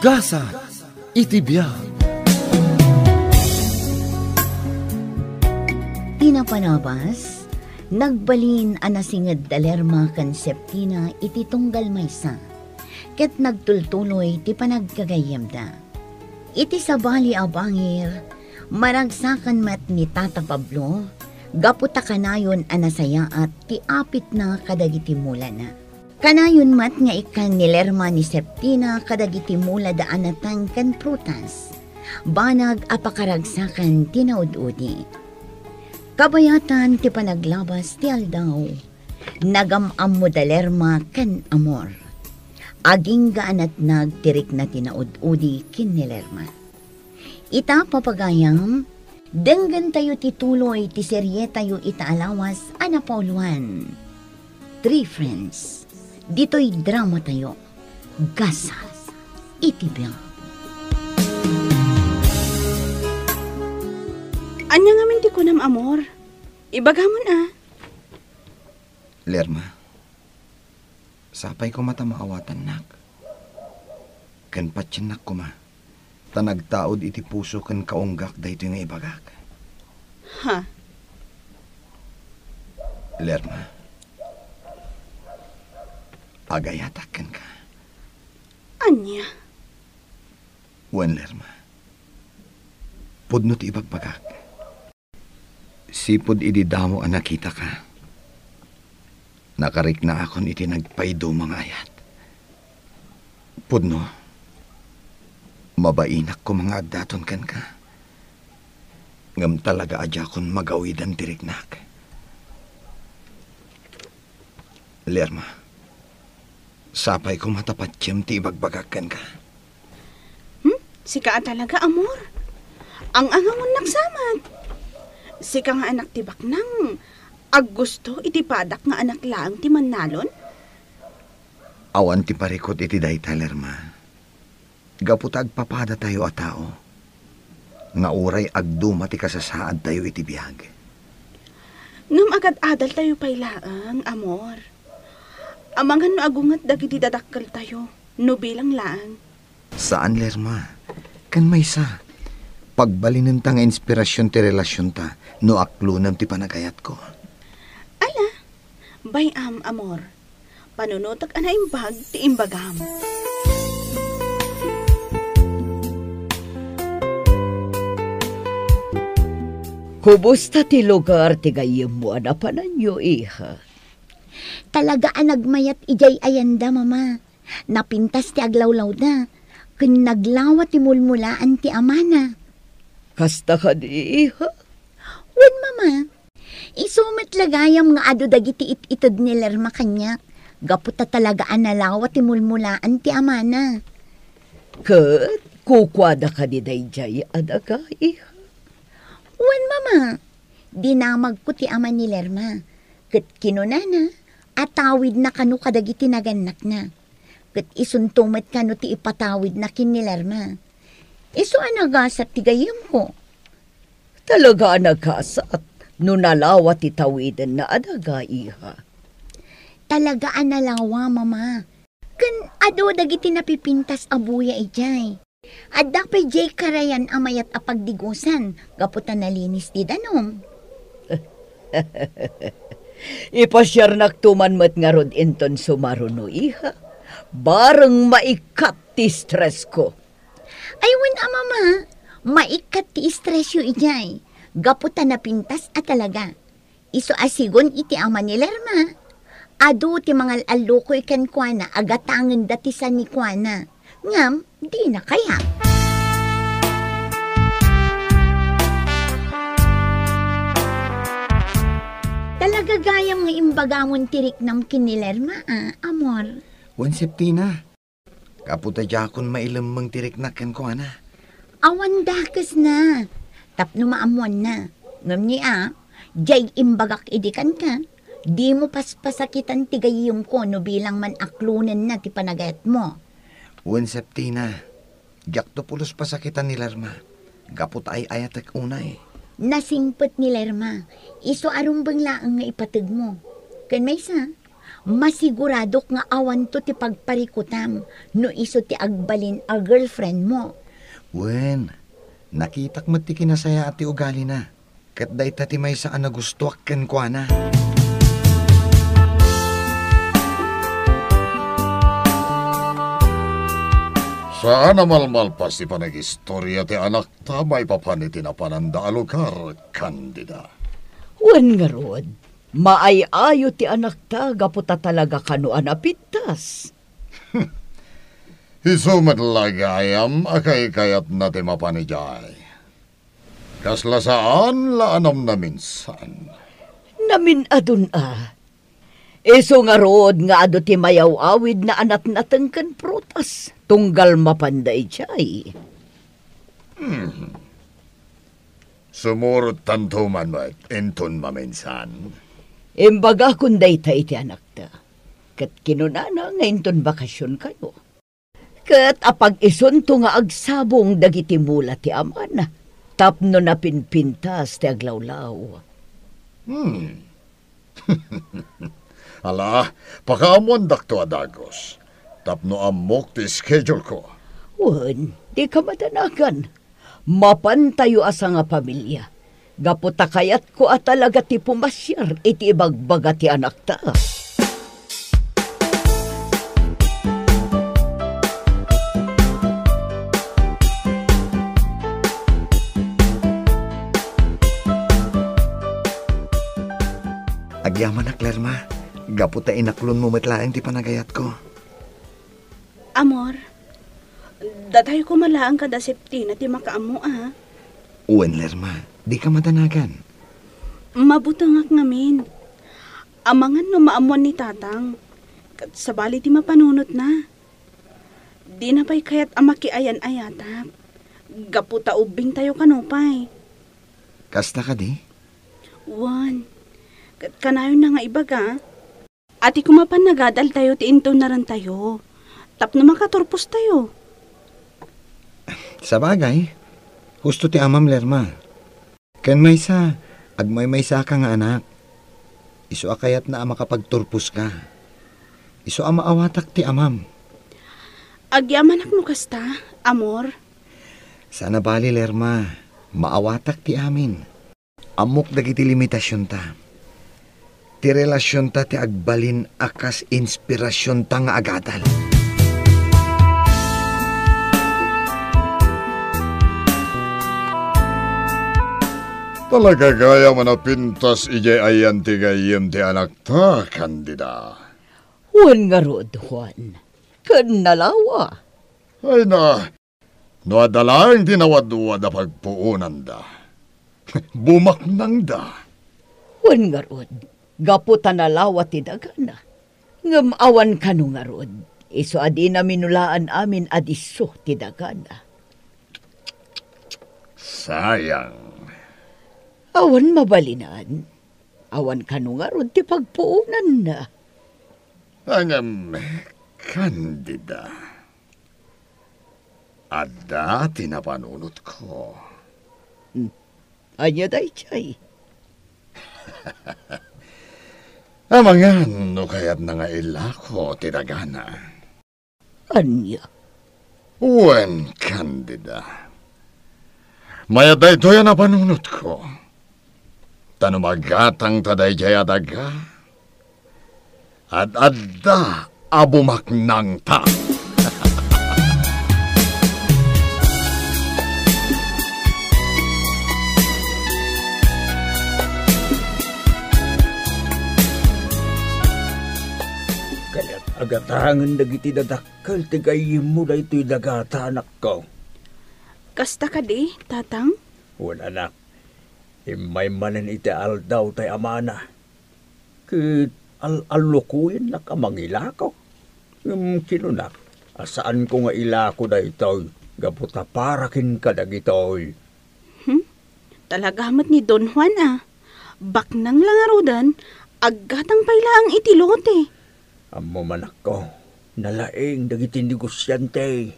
Gasa, itibiyag. Tinapanabas, nagbalin anasingad dalerma kan Septina iti tunggal maysa, ket nagtultuloy ti panagkagayam da. Iti sabali abangir, maragsakan mat ni Tata Pablo, gaputa kanayon anasaya at ti apit na kadagiti mula na. Kanayon mat nga ikan ni Lerma ni Septina kadagiti mula daanatan kan prutas, banag apakaragsakan tinaud-udi. Kabayatan ti panaglabas ti aldaw, nagamam mo da Lerma kan amor. Aging gaan at nagtirik na tinaud-udi kin ni Lerma. Ita papagayam, denggan tayo tituloy ti serye tayo itaalawas ana pauluan. 3 Friends. Dito'y drama tayo. Gasa, itibiyag. Anya nga minti ko nam amor. Ibagamon Lerma, sapay ko mata maawatan nak. Kan patyanak ko ma. Tanagtaod iti puso kan kaunggak dahito nga ibagak. Ha? Lerma, agayatakan ka. Anya? Wan Lerma, pudno ti ibagbagak. Sipod ididamo ang nakita ka. Nakarik na akon iti nagpaido mga ayat. Pudno, mabainak ko mga agdaton kan ka. Ngam talaga adya kon magawidan tiriknak. Lerma, sapay ko matapat tiyem ti ibagbagakan ka. Sika talaga amor. Ang angamon nagsamat. Sika nga anak tibak nang aggusto iti padak nga anak laang ti manalon? Awan ti parikot iti dayta, Lerma. Gaputag papada tayo a tao. Nga uray agduma ti kasasaad tayo iti biyag. Ngam agad-adal tayo pay laang, amor. Amangan no agungat dagiti dadakkel tayo, no bilang laang. Saan, Lerma? Kan may sa. Pagbalinin ta nga inspirasyon ti relasyon ta, no aklunam ti panagayat ko. Ala, bayam, amor. Panunotag ana imbag ti imbagam. Kumusta ti lugar ti gayem mo anapanan nyo, iha? Talaga nagmayat ijay ayanda, mama. Napintas ti aglawlaw da. Kun naglawa ti mulmulaan ti amana. Kasta ka di, iha? Wan, mama. Isumat lagayam nga ado dagiti itid ni Lerma kanya. Gaputa talaga analawa ti mulmulaan ti amana. Kat, kukwada ka di dayjay adaga, iha? Wan, mama. Dinamag ko ti ama ni Lerma. Kat kinunana, atawid na kanu kadagiti naganak na. Kat isuntumat kanu ti ipatawid na kin ni Lerma. Isu anagasat ti gayam ko. Talaga anagasat, no nalawa ti tawiden na adaga, iha. Talaga analawa, mama. Kan ado dagiti napipintas abuya ijay. Adda pa jay karayan amayat apagdigusan, gaputan nalinis ti danom. Ipasyar naktuman mat nga rod inton sumaruno, iha. Bareng maikat ti stress ko. Aywan, mama. Maikat ti stress yu ijay. Gaputan na pintas at talaga. Iso asigon iti ama ni Lerma. Ado ti mga alukoy kan kuana agatangan datisan ni kuana. Ngam, di na kaya. Talaga gayam nga imbagamon tirik nam kinilerma, amor. Wan Septina, kaputa jakon mailamang tirik na ken ko ana. Awan dakas na. Tapno maamuan na. Ngam niya, jay imbagak idikan ka. Di mo paspasakitan tigayim ko no bilang man aklunan na ti panagayat mo. Wan Septina, gyak to pulos pasakitan ni Lerma. Gapot ay ayatek unay. Nasingpet ni Lerma. Iso arumbang laang nga ipatag mo. Kan may sa, Masiguradok nga awan to ti pagparikutam no iso ti agbalin a girlfriend mo. Wen, nakitak mo ti kinasaya at ti ugali na. Kat day tati may saan na gusto akken kwa na. Saan namalmalpas ti panag-istorya ti anak ta may papaniti na pananda alugar, Candida. Wen nga rod, maayayo ti anak ta gaputa talaga kanuan a pintas. Isumat lagayam akay kayat na ti mapanijay. Kasla saan laanam na minsan. Namin adun Iso nga rod nga ado ti mayaw awid na anat natengken prutas. Tunggal mapanday chay. Sumurot tantuman mo at enton maminsan. Imbaga kunday ta iti anak ta. Kat kinunana nga enton bakasyon kayo. Kat apag isunto nga agsabong dagiti mula ti aman. Tapno na pinpintas ti aglawlaw. Ala, pakaamon dakto adagos. Tapno amok ti schedule ko. Wan, di ka matanagan. Mapantayo asa nga pamilya. Gaputa kayat ko at talaga ti pumasyar iti ibagbaga ti anak ta. Agyaman na, Clerma. Gaputa inaklon mo matlaeng ti panagayat ko. Amor, datayo ko malaang kada septina ti makaamo Uwen, Lerma, di ka madanagan. Mabutang ngamin. Amangan no maamuan ni tatang. Kat sabali ti mapanunot na. Di na pa'y kayat amakiayan ayatap. Gaputa ubing tayo kanupay. Kasta ka di? Wan, kat kanayon na nga ibaga. Ati kumapan nagadal tayo ti into na rin tayo. Tapno makaturpos tayo. Sa bagay, husto ti amam, Lerma. Ken maysa, agmay-maysa ka nga anak. Iso akayat na makapagturpos ka. Iso maawatak ti amam. Agyaman mo kasta, amor. Sana bali, Lerma, maawatak ti amin. Amok dagiti limitasyon ta. Ti relasyon ta ti agbalin akas inspirasyon ta nga agadal. Talaga gaya manapintas ijay ayan ti gayem ti anak ta, Candida. Juan nga rod, Juan. Kanalawa. Ay na, no adalang tinawadwa da pagpuunan da. Bumaknang da. Juan nga rod. Gaputa nalawa ti dagana. Ngamawan ka no nga rod. Iso adi na minulaan amin adiso ti dagana. Sayang. Awan mabalinan. Awan ka no nga rod ti pagpuunan na. Angam, Candida. Ada tinapanunot ko. Anya day chay. Amangan no kayat na nga ilako ti dagana. Anya? Wen, Candida. Mayaday to yan na panunot ko. Tanumagatang taday jaya daga. At adda abumaknang ta. Kaya't agatangan dagiti dadakkel ti gayem mo da ito'y dagata anak ko. Kasta ka di, tatang? Wala anak, imay manan iti aldaw tay amana. Kit al-alukuin na kamangilakaw. Kinunak, asaan ko nga ilako da ito'y gaputa parakin ka dagito'y. Talagamat ni Don Juan Baknang lang arudan, aggatang pailaang itilote. Amo manak ko, nalaing dagiti negosyante.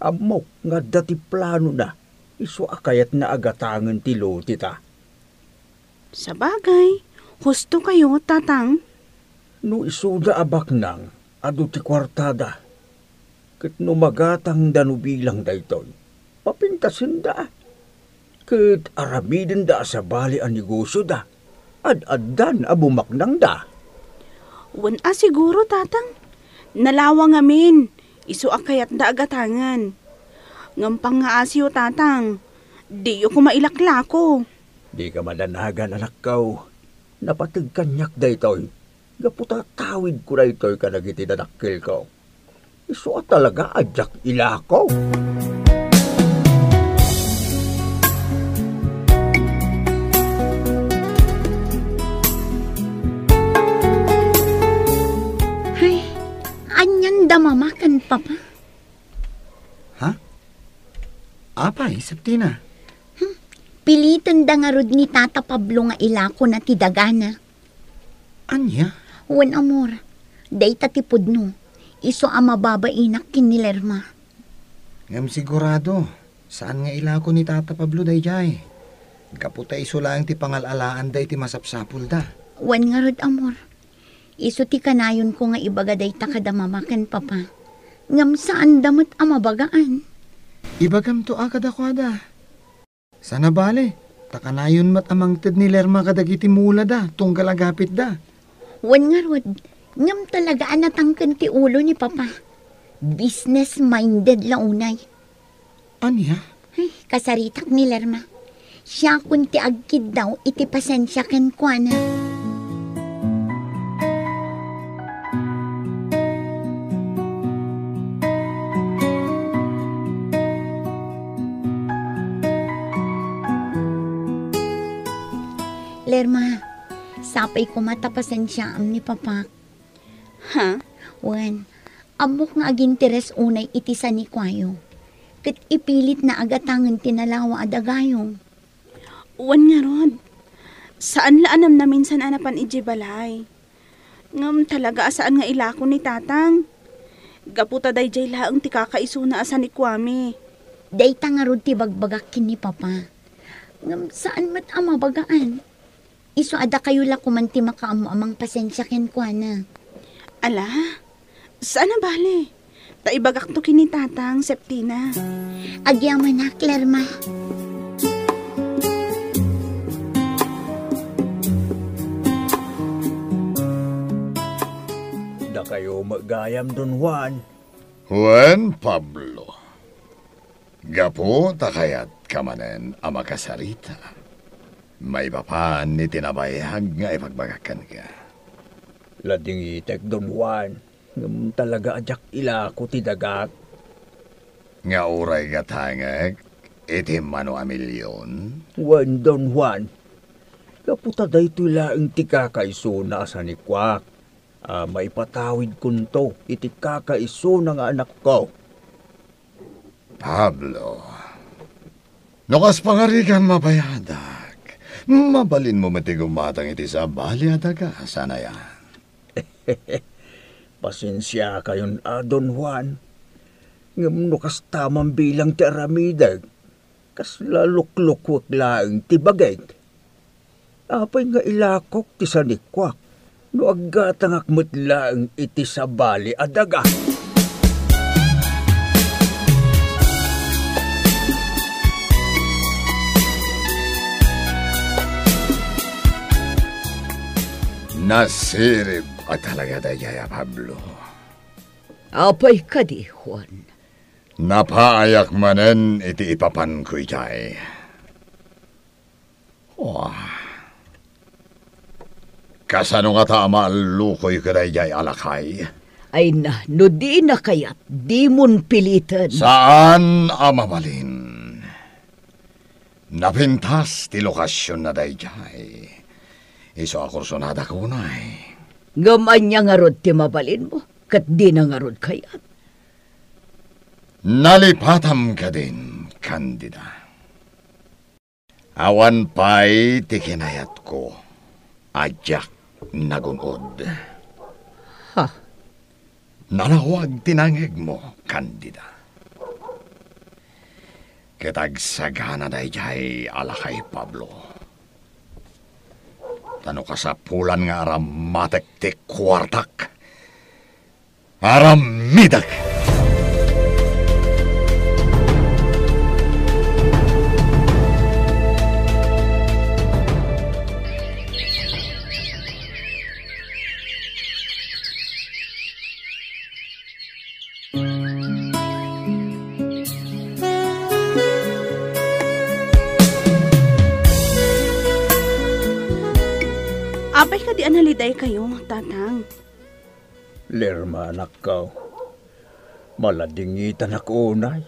Amok nga dati plano na, iso akayat na agatangan ti lote ta. Sa bagay, husto kayo, tatang. No isuda abak nang, adu ti kwartada. Ket no magatang dano bilang daytoy, papintasin da. Ket aramiden da sa bali ang negosyo da. Ad-addan abumaknang da. Wan siguro, tatang. Nalawang amin. Isu akayat da agatangan. Ngampang nga asyo, tatang. Di ko mailaklako. Di ka madanagan, anak kaw. Napatag kanyak daytoy. Gaputa tawid ko daytoy ka nagiti dadakkel ko. Isu talaga adyak ilako. Anyan da mamakan, Papa. Ha? Apay, Septina? Pilitan da nga rod ni Tata Pablo nga ilako na ti dagana. Anya? Wan amor, day tatipod no. Iso ama babainak kinilerma. Ngam sigurado, saan nga ilako ni Tata Pablo dayjay? Kaputa iso lang ti pangalalaan day ti masapsapul da. Wan nga rod amor. Iso ti kanayon ko nga ibagaday takadamamakan, Papa. Ngam saan damot amabagaan? Ibagam to akad ako ada. Sana bale, takanayon mat amang ted ni Lerma kadagiti mula da, tunggal agapit da. Wan nga rod, ngam talaga anatangkan ti ulo ni Papa. Business-minded launay. Anya? Ay, kasaritak ni Lerma. Siya kun ti agkid daw iti pasensya ken kuana. Lerma, sapay ko matapasan siya am ni Papa. Ha? Wan, amok nga aginteres unay itisa ni Kwayo. Kat ipilit na agatangan tinalawa adagayong. Wan nga rod. Saan laanam na minsan anapan ijibalay? Ngam talaga asaan nga ilako ni tatang. Gaputa day jay laang ti kakaiso na asa ni Kwame. Day tangarod ti bagbagakin ni Papa. Ngam saan mat ama bagaan? Iso ada kayo la kumanti makaamu amang pasensya ken kuana. Ala, saan na bale? Taibagak to kini tatang, Septina. Agyaman na, Lerma. Da kayo magayam don Juan. Juan Pablo. Gapo takayat kamanen ama kasarita. May papan ni tinabayhag nga ipagbagakan ka. Lading itek don Juan. Ngam talaga adyak ilako ti dagat. Nga uray gatangag, iti mano a milyon. Wan don Juan. Kaputa dayto laeng ti kakaiso na asa ni Kwak. Maipatawid kunto iti kakaiso na nga anak ko. Pablo, nukas pangarikan mabayadag. Mabalin mo matigumatang iti sa balyada ka, sana yan. Pasensya kayon Don Juan. Ngam nukas tamang bilang ti aramidag. Kas lalukluk laeng ti bagay. Apay nga ilakok ti sanikwak. No aggatang akmet laeng iti sa bali adaga. Nasirib at talaga dayaya, Pablo. Apay ka di, Juan. Napaayak manen iti ipapan ko itay. Kasano nga tama lukoy ka dayay alakay? Ay na, no di na kayat, di mon pilitan. Saan amabalin? Napintas ti lokasyon na dayay. Iso akursonada ko na eh. Gaman niya nga rod ti mabalin mo, kat di na nga rod kayat. Nalipatam ka din, Candida. Awan pa'y ti kinayat ko, adyak nagunod. Ha? Nalawag tinangig mo, Candida. Kitagsagana dayjay alakay Pablo. Tano kasapulan nga aramatek ti kwartak. Aramidak! Apay ka di analiday kayo, tatang. Lerma, anak ka. Maladingitan ako unay.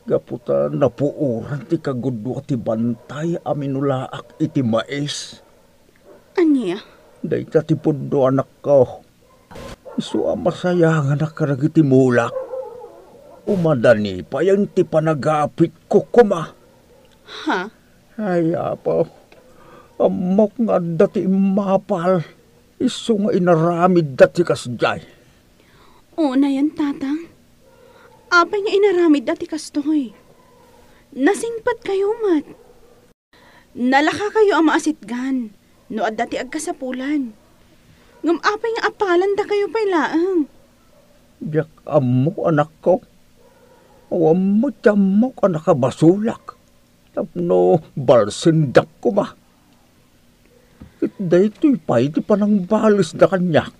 Gaputa napuuran ti kagudwa ti bantay aminulaak iti mais. Anya? Day ta ti pundo anak ka. Isu masayangan na karag iti mulak. Umadani pa yan ti panagapit ko kuma. Ha? Ay, apo. Amok nga dati mapal. Isu nga inaramid dati kasjay. Oo na yan, tatang. Apay nga inaramid dati kastoy. Nasingpat kayo, mat. Nalaka kayo ang maasitgan. No at dati agkasapulan. Ngam apay nga apalan da kayo pay laang. Diyak amok anak ko. Awam mo tiyamok anak ka basulak. Tapno balsindak ko ba? Day to'y pa'y di pa nang balis na kanya.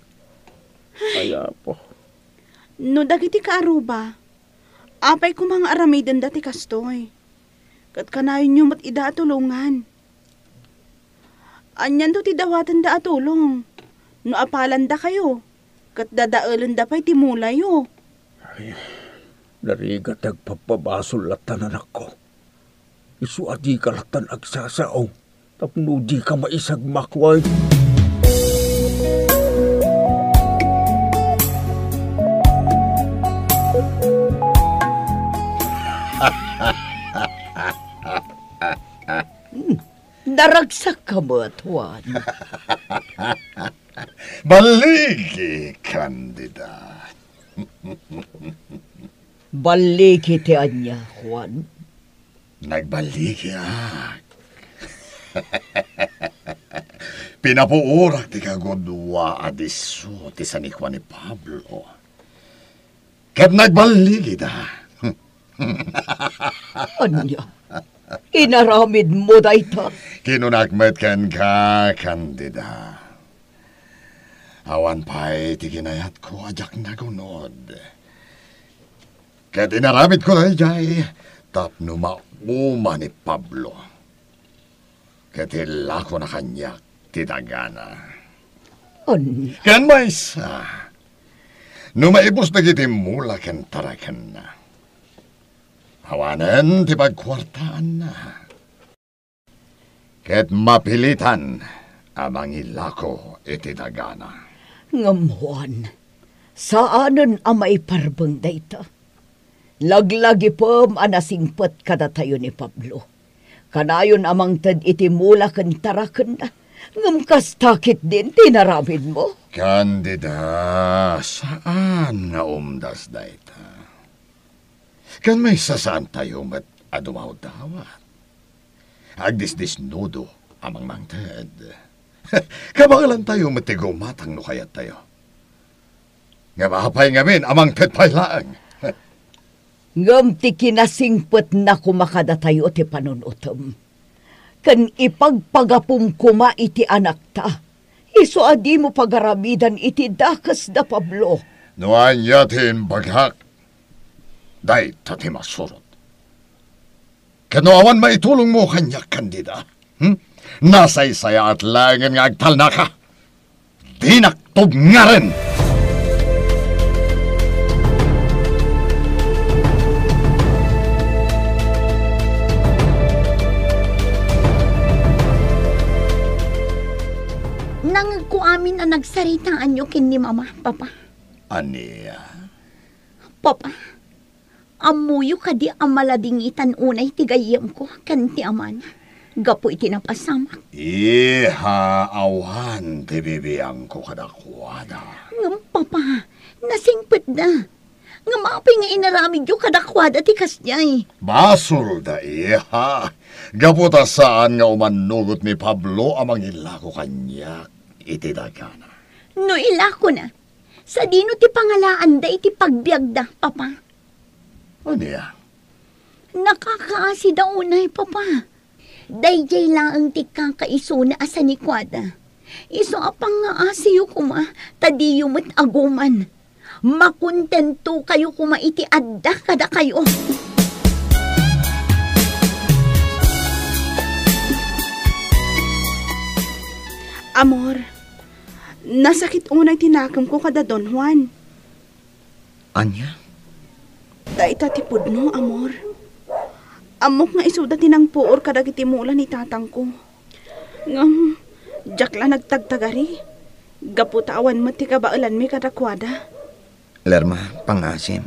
Kaya po. No dagiti ka aruba. Apay ko mga aramidan dati kastoy. Kat kanayon nyo mat ida atulungan. Anyan do ti dawatan da atulong. No apalan da kayo. Kat dadaalan da pa'y timulayo. Ay, narigat agpapabasol at tanan ako. Isu adi kalatan agsasao. Tapno di ka maisagmakway. Daragsak ka mo, Tuan. Baligi, Candida. Baliki ti Anya, Juan. Nagbaligi Pinapuurak ti kagudwa adiso ti sanikwa ni Pablo. Ket nagbaligi da. Anya, inaramid mo dayta. Kinunakmet ken ka, Candida. Awan pa'y ti ginayat ko ajak nagunod. Ket inaramid ko na jay tapno mauma ni Pablo. Ket ilako na kanya ti dagana. Anya, Ken maysa. No maibos na kiti mula ken taraken na. Hawanen ti pagkwartaan na. Ket mapilitan amang ilako iti dagana. ngam Juan, saanen ang maiparbang dayta? Laglagi pom anasingpet kada tayo ni Pablo. Kanayon amang tad iti mula ken taraken na. Ngam kastakit din tinaramid mo. Candida, saan na umdas dayta? Kan may sasaan tayo mat adumaw-dawat. Agdis-disnudo amang mangted. Kabangalan tayo matigumatang no kayat tayo. Nga mahapay ngamin amang tetpay laang. Ngam ti kinasingpet na kumakada tayo ti panunutom. Kan ipagpagapum kuma iti anak ta. Iso adi mo pagaramidan iti dakas da Pablo. Nuan yatin baghak. Day tati masurot. Kanuawan maitulong mo kanya, Candida. Nasaysaya at langan nga agtalna ka. Dinaktog nga rin. Nangag ko amin na nagsaritaan nyo kin ni Mama, Papa. Aniya? Papa, amuyo ka di amaladingitan unay tigayam ko kan ti aman. Gapo iti napasamak. Iha awan ti bibiyang ko kadakwada. Ngam, Papa, nasingpit na. Nga mapay nga inaramid yung kadakwada ti kasnyay. Basol da iha. Gaputa saan nga umanugot ni Pablo amang ilako kanya iti dagana. No ilako na. Sa dino ti pangalaan da iti pagbiag da, papa. Ano ya? Nakakaasi da unay, papa. Dayjay lang ti kakaiso na asa ni kwada. Iso apang nga asiyo kuma, tadiyo mo't aguman. Makontento kayo kuma iti adda kada kayo. Amor, nasakit unay tinakam ko kada Don Juan. Anya? Dahil tatipod no, amor. Amok nga isuda tinang puor kadag iti mula ni tatang ko. Ngam, jak la nagtagtagari. Gaputawan mo ti kabailan mi kadakwada. Lerma, pangasim.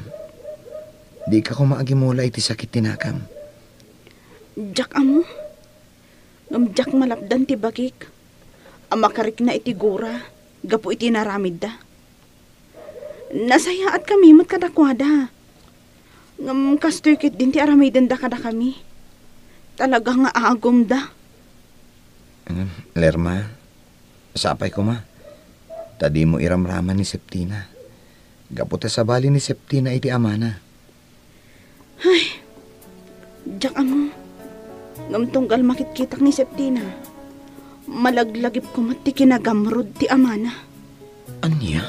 Di ka kumaagimula iti sakit tinakam. Jak amo. Ngam jak malapdan ti bakik. Amakarik na iti gura. Gapu iti naramid da. Nasaya at kami mat kadakwada. Ngam kastoy kit din ti aramidan da kada kami. Talaga nga agom da. Lerma, sapay ko ma. Tadi mo iramraman ni Septina. Gaputa sa bali ni Septina iti amana. Ay, jak amo. Ngam tunggal makitkitak ni Septina. Malaglagip ko mat ti kinagamrod ti amana. Anya?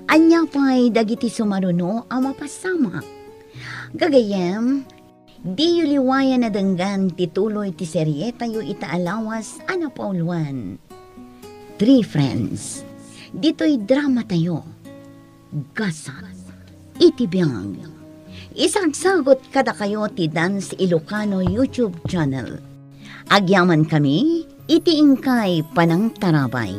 Anya pa'y dagiti sumaruno ang mapasama. Gagayem, di yuliwaya na danggan tituloy ti serye tayo itaalawas ana pauluan. 3 Friends. Dito'y drama tayo. Gasat. Itibiyang. Isagsagot kada kayo ti Dance Ilocano YouTube channel. Agyaman kami, itiingkay panang tarabay.